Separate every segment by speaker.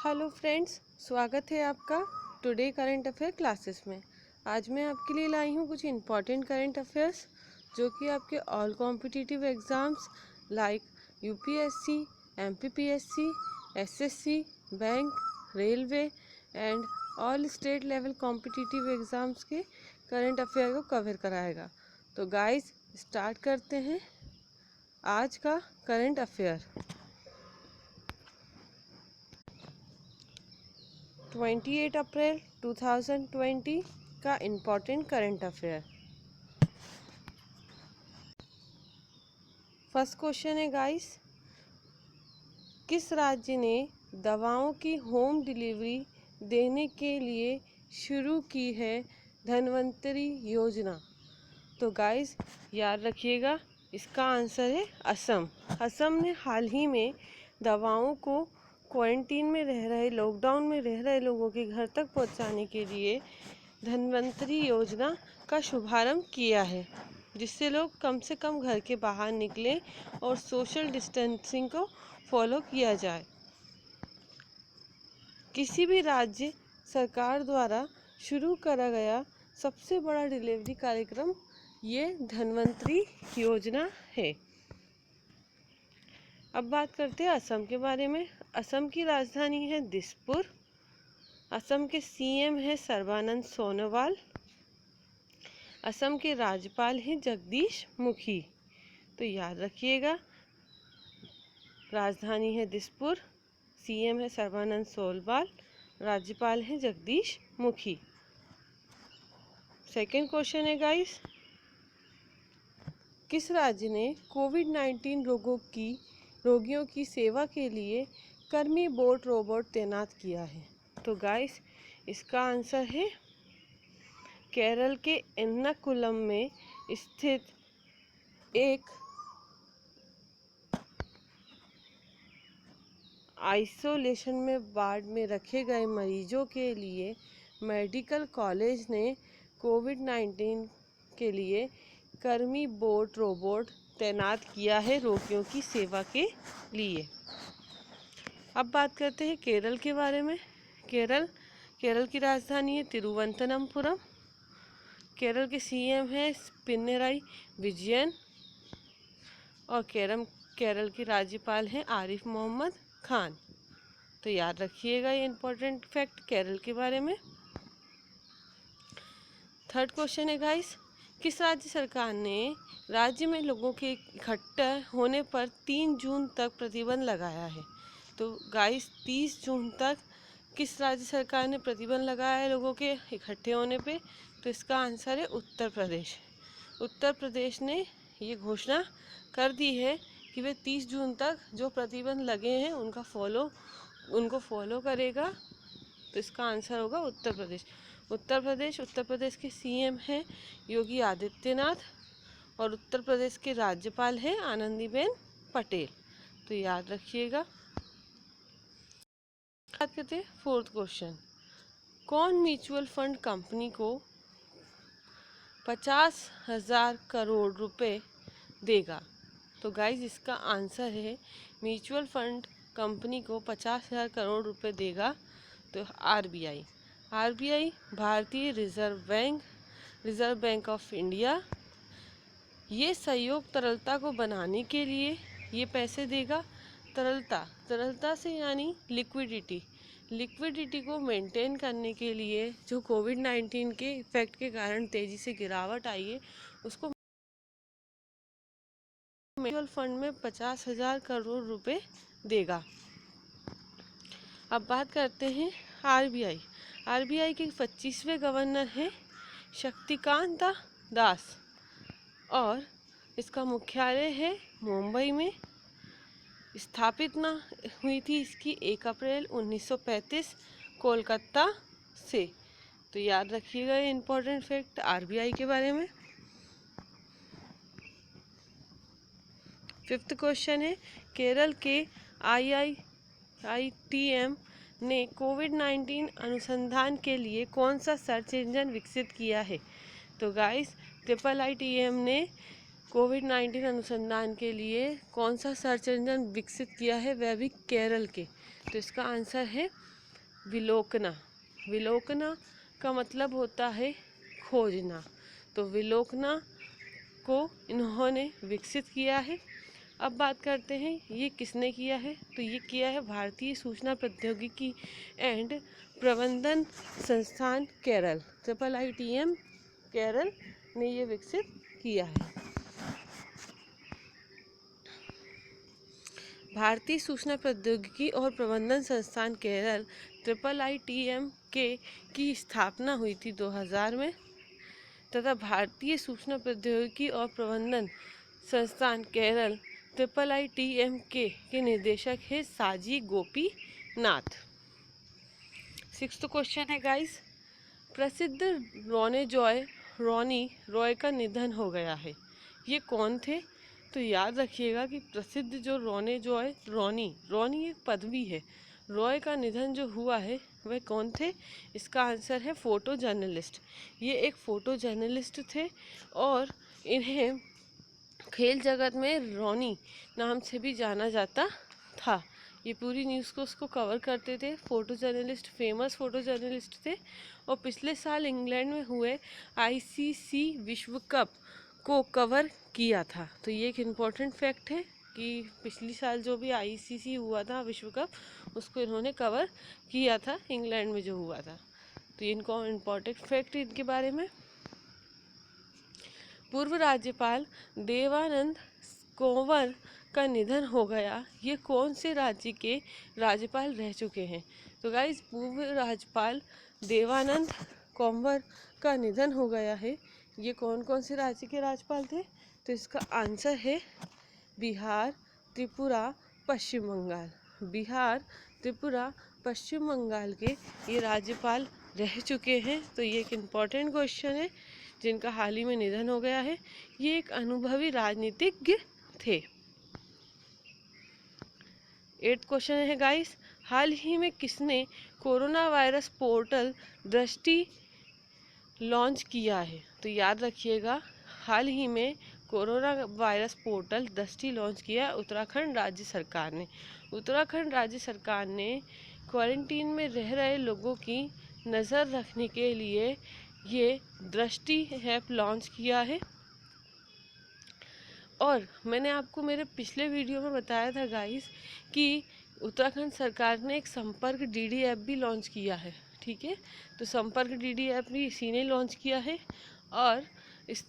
Speaker 1: Hello friends, स्वागत है आपका टुडे करंट अफेयर क्लासेस में। आज मैं आपके लिए लाई हूँ कुछ इम्पॉर्टेंट करंट अफेयर्स जो कि आपके all competitive exams like UPSC, MPPSC, SSC, bank, railway and all state level competitive exams के करंट अफेयर को कवर कराएगा। तो गाइस स्टार्ट करते हैं आज का करंट अफेयर। 28 अप्रैल 2020 का important current affair. First question है गाइस, किस राज्य ने दवाओं की होम डिलीवरी देने के लिए शुरू की है धन्वंतरी योजना? तो गाइस याद रखिएगा, इसका आंसर है असम। असम ने हाल ही में दवाओं को क्वारंटीन में रह रहे, लॉकडाउन में रह रहे लोगों के घर तक पहुंचाने के लिए धन्वंतरी योजना का शुभारंभ किया है, जिससे लोग कम से कम घर के बाहर निकलें और सोशल डिस्टेंसिंग को फॉलो किया जाए। किसी भी राज्य सरकार द्वारा शुरू करा गया सबसे बड़ा डिलीवरी कार्यक्रम ये धन्वंतरी योजना है। अब बात करते हैं असम के बारे में। असम की राजधानी है दिसपुर। असम के सीएम है सर्बानंद सोनोवाल। असम के राज्यपाल हैं जगदीश मुखी। तो याद रखिएगा, राजधानी है दिसपुर, सीएम है सर्बानंद सोनोवाल, राज्यपाल हैं जगदीश मुखी। सेकंड क्वेश्चन है गाइस, किस राज्य ने कोविड-19 रोगियों की सेवा के लिए कर्मी बोट रोबोट तैनात किया है? तो गाइस इसका आंसर है केरल के एर्नाकुलम में स्थित एक आइसोलेशन में वार्ड में रखे गए मरीजों के लिए मेडिकल कॉलेज ने कोविड-19 के लिए कर्मी बोट रोबोट तैनात किया है रोगियों की सेवा के लिए। अब बात करते हैं केरल के बारे में। केरल की राजधानी है तिरुवनंतपुरम। केरल के सीएम है पिनराई विजयन और केरल के राज्यपाल हैं आरिफ मोहम्मद खान। तो याद रखिएगा ये इम्पोर्टेंट फैक्ट केरल के बारे में। थर्ड क्वेश्चन है गाइस, किस राज्य सरकार ने राज्य में लोगों के इकट्ठा होने पर 3 जून तक प्रतिबंध लगाया है? तो गाइस 30 जून तक किस राज्य सरकार ने प्रतिबंध लगाया है लोगों के इकट्ठे होने पे? तो इसका आंसर है उत्तर प्रदेश। उत्तर प्रदेश ने ये घोषणा कर दी है कि वे 30 जून तक जो प्रतिबंध लगे हैं उनको फॉलो करेगा। तो इसका आंसर होगा उत्तर प्रदेश। उत्तर प्रदेश के सीएम हैं योगी आदित्यनाथ और उत्तर प्रदेश के राज्यपाल हैं आनंदीबेन पटेल। तो याद रखिएगा। बात करते हैं फोर्थ क्वेश्चन, कौन म्यूचुअल फंड कंपनी को 50,000 करोड़ रुपए देगा? तो गाइज इसका आंसर है म्यूचुअल फंड कंपनी को 50,000 करोड़ रुपए देगा तो आरबीआई भारतीय रिजर्व बैंक ऑफ इंडिया ये सहयोग तरलता को बनाने के लिए ये पैसे देगा। तरलता से यानी लिक्विडिटी को मेंटेन करने के लिए जो कोविड-19 के इफेक्ट के कारण तेजी से गिरावट आई है उसको म्यूचुअल फंड में 50,000 करोड़ रुपए देगा। अब बात करते हैं आरबीआई के 25वें गवर्नर हैं शक्तिकांता दास और इसका मुख्यालय है मुंबई में। स्थापित हुई थी इसकी 1 अप्रैल 1935 कोलकाता से। तो याद रखिएगा ये इम्पोर्टेंट फैक्ट आरबीआई के बारे में। फिफ्थ क्वेश्चन है, केरल के आईआईटीएम ने कोविड-19 अनुसंधान के लिए कौन सा सर्च इंजन विकसित किया है? तो गाइस IIITM ने कोविड-19 अनुसंधान के लिए कौन सा सर्च इंजन विकसित किया है, वह भी केरल के। तो इसका आंसर है विलोकना। विलोकना का मतलब होता है खोजना। तो विलोकना को इन्होंने विकसित किया है। अब बात करते हैं ये किसने किया है। तो ये किया है भारतीय सूचना प्रौद्योगिकी एंड प्रबंधन संस्थान केरल, IITM केरल ने ये विकसित किया है। भारतीय सूचना प्रौद्योगिकी और प्रबंधन संस्थान केरल IITM के की स्थापना हुई थी 2000 में, तथा भारतीय सूचना प्रौद्योगिकी और प्रबंधन संस्थान केरल IITM के निदेशक है साजी गोपी नाथ। 6th क्वेश्चन है गाइस, प्रसिद्ध रॉनी रॉय का निधन हो गया है। ये कौन थे। तो याद रखिएगा कि प्रसिद्ध जो रॉनी एक पदवी है। रॉय का निधन जो हुआ है वह कौन थे। इसका आंसर है फोटो जर्नलिस्ट। ये एक फोटो जर्नलिस्ट थे और इन्हें खेल जगत में रॉनी नाम से भी जाना जाता था। ये पूरी न्यूज़ को उसको कवर करते थे। Photo journalist, famous photo journalist थे। और पिछले साल इंग्लैंड में हुए ICC विश्व कप को कवर किया था। तो ये एक इम्पॉर्टेंट फैक्ट है कि पिछली साल जो भी ICC हुआ था विश्व कप, उसको इन्होंने कवर किया था, इंग्लैंड में जो हुआ था। तो ये इनको इम्पॉर्टेंट फैक्ट इनके बारे में। पूर्व राज्यपाल देवानंद कंवर का निधन हो गया। ये कौन से राज्य के राज्यपाल रह चुके हैं। तो गाइस, पूर्व राज्यपाल देवानंद कंवर का निधन हो गया है। ये कौन कौन से राज्य के राज्यपाल थे। तो इसका आंसर है बिहार, त्रिपुरा, पश्चिम बंगाल। बिहार, त्रिपुरा, पश्चिम बंगाल के ये राज्यपाल रह चुके हैं। तो ये एक इम्पॉर्टेंट क्वेश्चन है जिनका हाल ही में निधन हो गया है। ये एक अनुभवी राजनीतिज्ञ थे। 8th क्वेश्चन है गाइस, हाल ही में किसने कोरोना वायरस पोर्टल दृष्टि लॉन्च किया है। तो याद रखिएगा, हाल ही में कोरोना वायरस पोर्टल दृष्टि लॉन्च किया उत्तराखंड राज्य सरकार ने। उत्तराखंड राज्य सरकार ने क्वारंटीन में रह रहे लोगों की नज़र रखने के लिए ये दृष्टि ऐप लॉन्च किया है। और मैंने आपको मेरे पिछले वीडियो में बताया था गाइस कि उत्तराखंड सरकार ने एक संपर्क DD ऐप भी लॉन्च किया है। ठीक है, तो संपर्क DD ऐप भी इसी ने लॉन्च किया है। और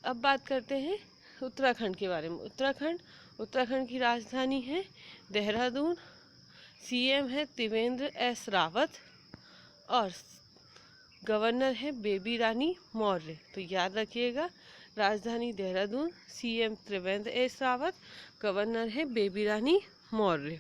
Speaker 1: अब बात करते हैं उत्तराखंड के बारे में। उत्तराखंड की राजधानी है देहरादून। CM है त्रिवेंद्र S रावत और गवर्नर है बेबी रानी मौर्य। तो याद रखिएगा, राजधानी Dehradun, CM Trivendra S Rawat, governor है बेबी रानी मौर्य।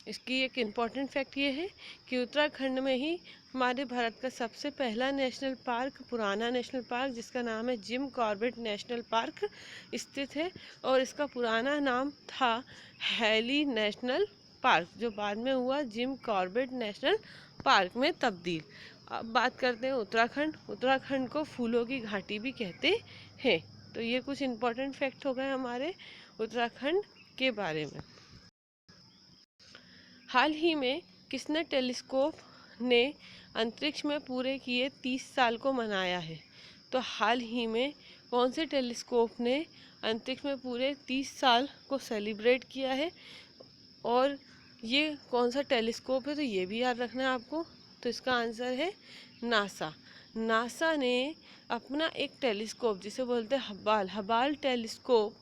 Speaker 1: इसकी एक इम्पॉर्टेंट फैक्ट ये है कि उत्तराखंड में ही हमारे भारत का सबसे पहला नेशनल पार्क, पुराना नेशनल पार्क जिसका नाम है जिम कॉर्बेट नेशनल पार्क स्थित है। और इसका पुराना नाम था हैली नेशनल पार्क, जो बाद में हुआ जिम कॉर्बेट नेशनल पार्क में तब्दील। अब बात करते हैं उत्तराखंड को फूलों की घाटी भी कहते हैं। तो ये कुछ इम्पोर्टेंट फैक्ट हो गए हमारे उत्तराखंड के बारे में। हाल ही में किसने टेलीस्कोप ने अंतरिक्ष में पूरे किए 30 साल को मनाया है। तो हाल ही में कौन से टेलीस्कोप ने अंतरिक्ष में पूरे 30 साल को सेलिब्रेट किया है। और ये कौन सा टेलीस्कोप है, तो ये भी याद रखना है आपको। तो इसका आंसर है नासा ने अपना एक टेलीस्कोप जिसे बोलते हैं हबाल टेलीस्कोप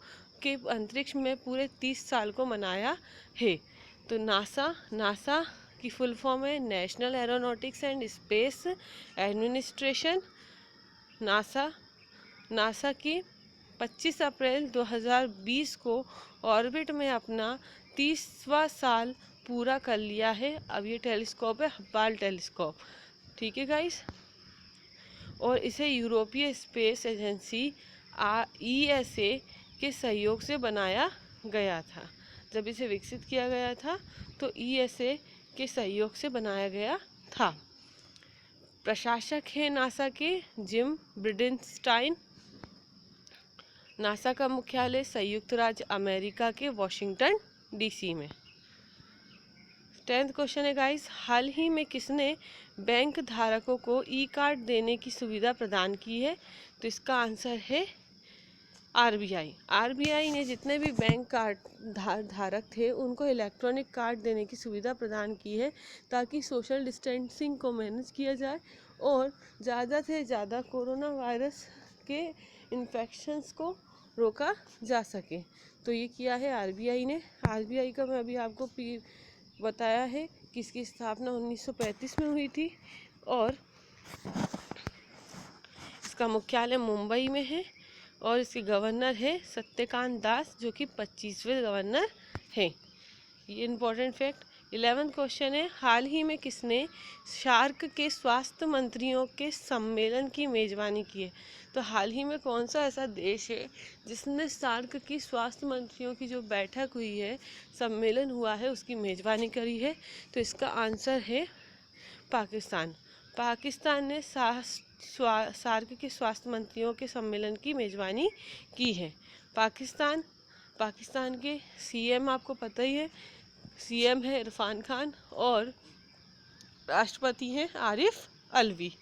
Speaker 1: के अंतरिक्ष में पूरे 30 साल को मनाया है। तो नासा की फुल फॉर्म है national aeronautics and space administration. NASA की 25 अप्रैल 2020 को ऑर्बिट में अपना 30वां साल पूरा कर लिया है। अब ये टेलीस्कोप है हबाल टेलीस्कोप। ठीक है गाइस। और इसे यूरोपीय स्पेस एजेंसी ESA के सहयोग से बनाया गया था। जब इसे विकसित किया गया था तो ESA के सहयोग से बनाया गया था। प्रशासक है नासा के जिम ब्रिडेनस्टाइन। नासा का मुख्यालय संयुक्त राज्य अमेरिका के वॉशिंगटन DC में। 10th क्वेश्चन है गाइस, हाल ही में किसने बैंक धारकों को ई कार्ड देने की सुविधा प्रदान की है? तो इसका आंसर है आरबीआई। आरबीआई ने जितने भी बैंक कार्ड धारक थे उनको इलेक्ट्रॉनिक कार्ड देने की सुविधा प्रदान की है, ताकि सोशल डिस्टेंसिंग को मैनेज किया जाए और ज़्यादा से ज़्यादा कोरोना वायरस के इन्फेक्शंस को रोका जा सके। तो ये किया है आरबीआई ने। आरबीआई का मैं अभी आपको बताया है कि इसकी स्थापना 1935 में हुई थी और इसका मुख्यालय मुंबई में है और इसके गवर्नर है सत्यकांत दास, जो कि 25वें गवर्नर हैं। ये इम्पोर्टेंट फैक्ट। 11th क्वेश्चन है, हाल ही में किसने सार्क के स्वास्थ्य मंत्रियों के सम्मेलन की मेज़बानी की है? तो हाल ही में कौन सा ऐसा देश है जिसने सार्क की स्वास्थ्य मंत्रियों की जो बैठक हुई है, सम्मेलन हुआ है, उसकी मेज़बानी करी है? तो इसका आंसर है पाकिस्तान। पाकिस्तान ने सार्क के स्वास्थ्य मंत्रियों के सम्मेलन की मेज़बानी की है। पाकिस्तान के सीएम आपको पता ही है, सीएम है इरफान खान और राष्ट्रपति हैं आरिफ अलवी।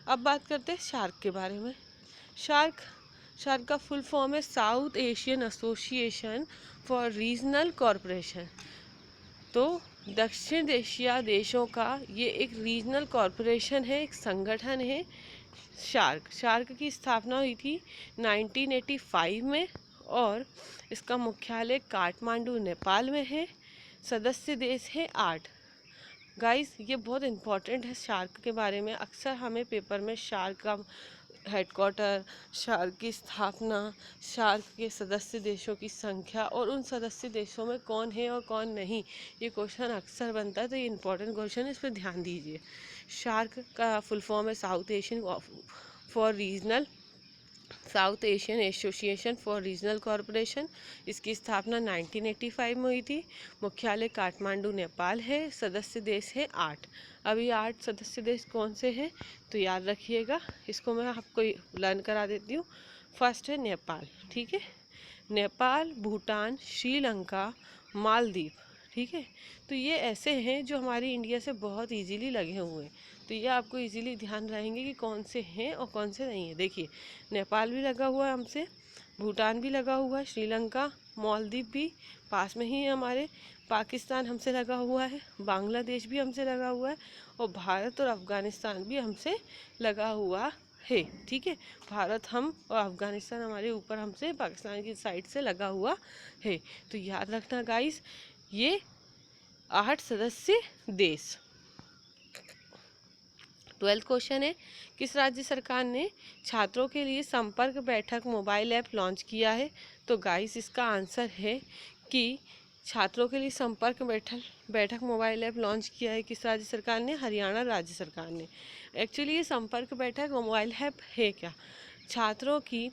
Speaker 1: अब बात करते हैं शार्क के बारे में। शार्क का फुल फॉर्म है south Asian association for regional corporation. तो दक्षिण एशिया देशों का ये एक रीजनल कॉरपोरेशन है, एक संगठन है शार्क की स्थापना हुई थी 1985 में और इसका मुख्यालय काठमांडू नेपाल में है। सदस्य देश है 8। गाइस ये बहुत इम्पोर्टेंट है शार्क के बारे में। अक्सर हमें पेपर में शार्क का हेडक्वार्टर, शार्क की स्थापना, शार्क के सदस्य देशों की संख्या और उन सदस्य देशों में कौन है और कौन नहीं, ये क्वेश्चन अक्सर बनता है। तो ये इंपॉर्टेंट क्वेश्चन है, इस पर ध्यान दीजिए। शार्क का फुल फॉर्म है south Asian association for regional corporation. इसकी स्थापना 1985 में हुई थी। मुख्यालय काठमांडू नेपाल है। सदस्य देश है 8। अभी 8 सदस्य देश कौन से हैं तो याद रखिएगा, इसको मैं आपको लर्न करा देती हूँ। फर्स्ट है नेपाल, ठीक है, नेपाल, भूटान, श्रीलंका, मालदीव, ठीक है। तो ये ऐसे हैं जो हमारी इंडिया से बहुत इजीली लगे हुए हैं, तो ये आपको इजीली ध्यान रहेंगे कि कौन से हैं और कौन से नहीं है। देखिए नेपाल भी लगा हुआ है हमसे, भूटान भी लगा हुआ है, श्रीलंका, मालदीव भी पास में ही है हमारे, पाकिस्तान हमसे लगा हुआ है, बांग्लादेश भी हमसे लगा हुआ है और भारत और अफ़गानिस्तान भी हमसे लगा हुआ है, ठीक है। भारत हम और अफ़गानिस्तान हमारे ऊपर हमसे पाकिस्तान की साइड से लगा हुआ है। तो याद रखना गाइस, ये 8 सदस्य देश। 12th क्वेश्चन है, किस राज्य सरकार ने छात्रों के लिए संपर्क बैठक मोबाइल ऐप लॉन्च किया है? तो गाइस इसका आंसर है कि छात्रों के लिए संपर्क बैठक मोबाइल ऐप लॉन्च किया है किस राज्य सरकार ने? हरियाणा राज्य सरकार ने। एक्चुअली ये संपर्क बैठक मोबाइल ऐप है क्या? छात्रों की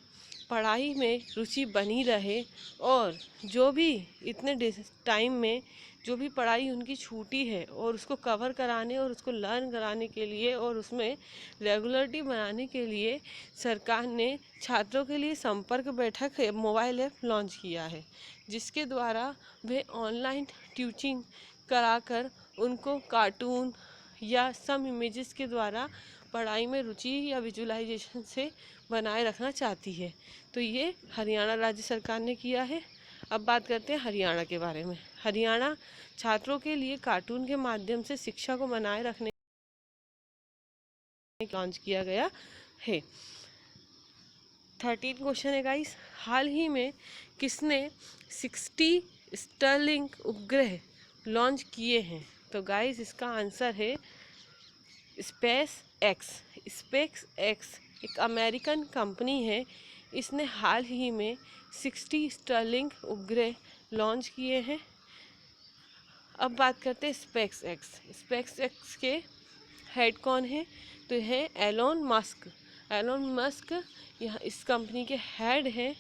Speaker 1: पढ़ाई में रुचि बनी रहे और जो भी इतने टाइम में जो भी पढ़ाई उनकी छूटी है और उसको कवर कराने और उसको लर्न कराने के लिए और उसमें रेगुलरिटी बनाने के लिए सरकार ने छात्रों के लिए संपर्क बैठक मोबाइल ऐप लॉन्च किया है, जिसके द्वारा वे ऑनलाइन ट्यूचिंग कराकर उनको कार्टून या सम इमेजेस के द्वारा पढ़ाई में रुचि या विजुअलाइजेशन से बनाए रखना चाहती है। तो ये हरियाणा राज्य सरकार ने किया है। अब बात करते हैं हरियाणा के बारे में। हरियाणा छात्रों के लिए कार्टून के माध्यम से शिक्षा को बनाए रखने लॉन्च किया गया है। 13 क्वेश्चन है गाइस, हाल ही में किसने 60 स्टरलिंक उपग्रह लॉन्च किए हैं? तो गाइस इसका आंसर है स्पेस एक्स एक अमेरिकन कंपनी है। इसने हाल ही में 60 स्टरलिंक उपग्रह लॉन्च किए हैं। अब बात करते हैं स्पेस एक्स के हेड कौन है? तो है एलोन मस्क यह इस कंपनी के हेड हैं।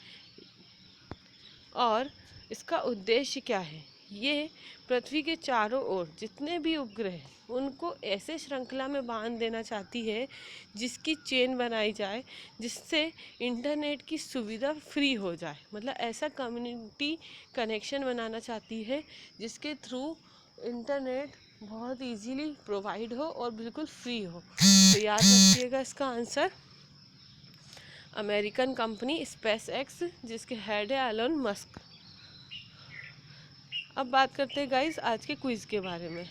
Speaker 1: और इसका उद्देश्य क्या है? ये पृथ्वी के चारों ओर जितने भी उपग्रह हैं उनको ऐसे श्रृंखला में बांध देना चाहती है जिसकी चेन बनाई जाए, जिससे इंटरनेट की सुविधा फ्री हो जाए। मतलब ऐसा कम्युनिटी कनेक्शन बनाना चाहती है जिसके थ्रू इंटरनेट बहुत इजीली प्रोवाइड हो और बिल्कुल फ्री हो। तो याद रखिएगा इसका answer American company space x, जिसके हेड है एलन मस्क। अब बात करते हैं गाइस आज के क्विज़ के बारे में।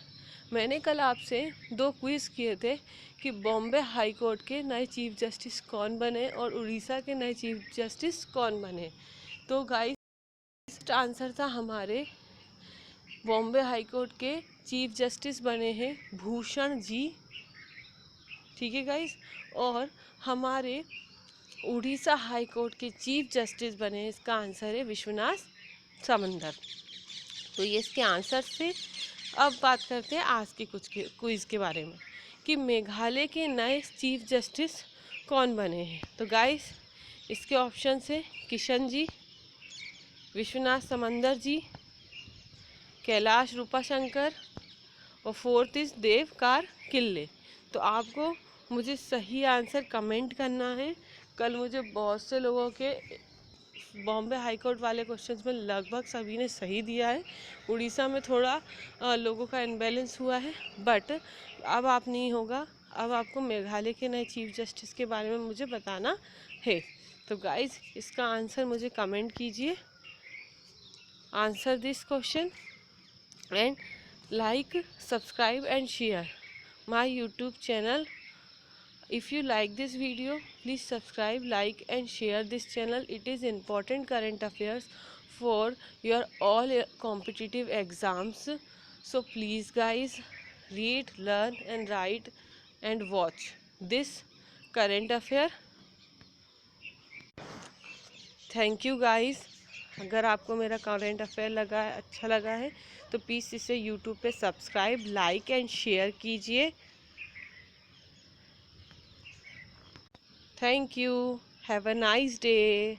Speaker 1: मैंने कल आपसे 2 क्विज़ किए थे कि बॉम्बे हाई कोर्ट के नए चीफ जस्टिस कौन बने और उड़ीसा के नए चीफ जस्टिस कौन बने। तो गाइस आंसर था हमारे बॉम्बे हाई कोर्ट के चीफ जस्टिस बने हैं भूषण जी, ठीक है गाइस। और हमारे उड़ीसा हाई कोर्ट के चीफ जस्टिस बने हैं, इसका आंसर है विश्वनाथ समंदर। तो ये इसके आंसर थे। अब बात करते हैं आज के कुछ क्विज़ के बारे में कि मेघालय के नए चीफ जस्टिस कौन बने हैं। तो गाइस इसके ऑप्शन है किशन जी, विश्वनाथ समंदर जी, कैलाश रूपाशंकर और 4th इज देवकार किल्ले। तो आपको मुझे सही आंसर कमेंट करना है। कल मुझे बहुत से लोगों के बॉम्बे हाई कोर्ट वाले क्वेश्चंस में लगभग सभी ने सही दिया है। उड़ीसा में थोड़ा लोगों का इनबैलेंस हुआ है, बट अब आप नहीं होगा। अब आपको मेघालय के नए चीफ जस्टिस के बारे में मुझे बताना है। तो गाइज इसका आंसर मुझे कमेंट कीजिए, answer this question and like, subscribe and share my YouTube channel. If you like this video, please subscribe, like and share this channel. It is important current affairs for your all competitive exams. So please guys, read, learn and write and watch this current affair. Thank you guys. अगर आपको मेरा current affair लगा है, अच्छा लगा है, तो please इसे यूट्यूब पे सब्सक्राइब, लाइक एंड शेयर कीजिए। Thank you, have a nice day.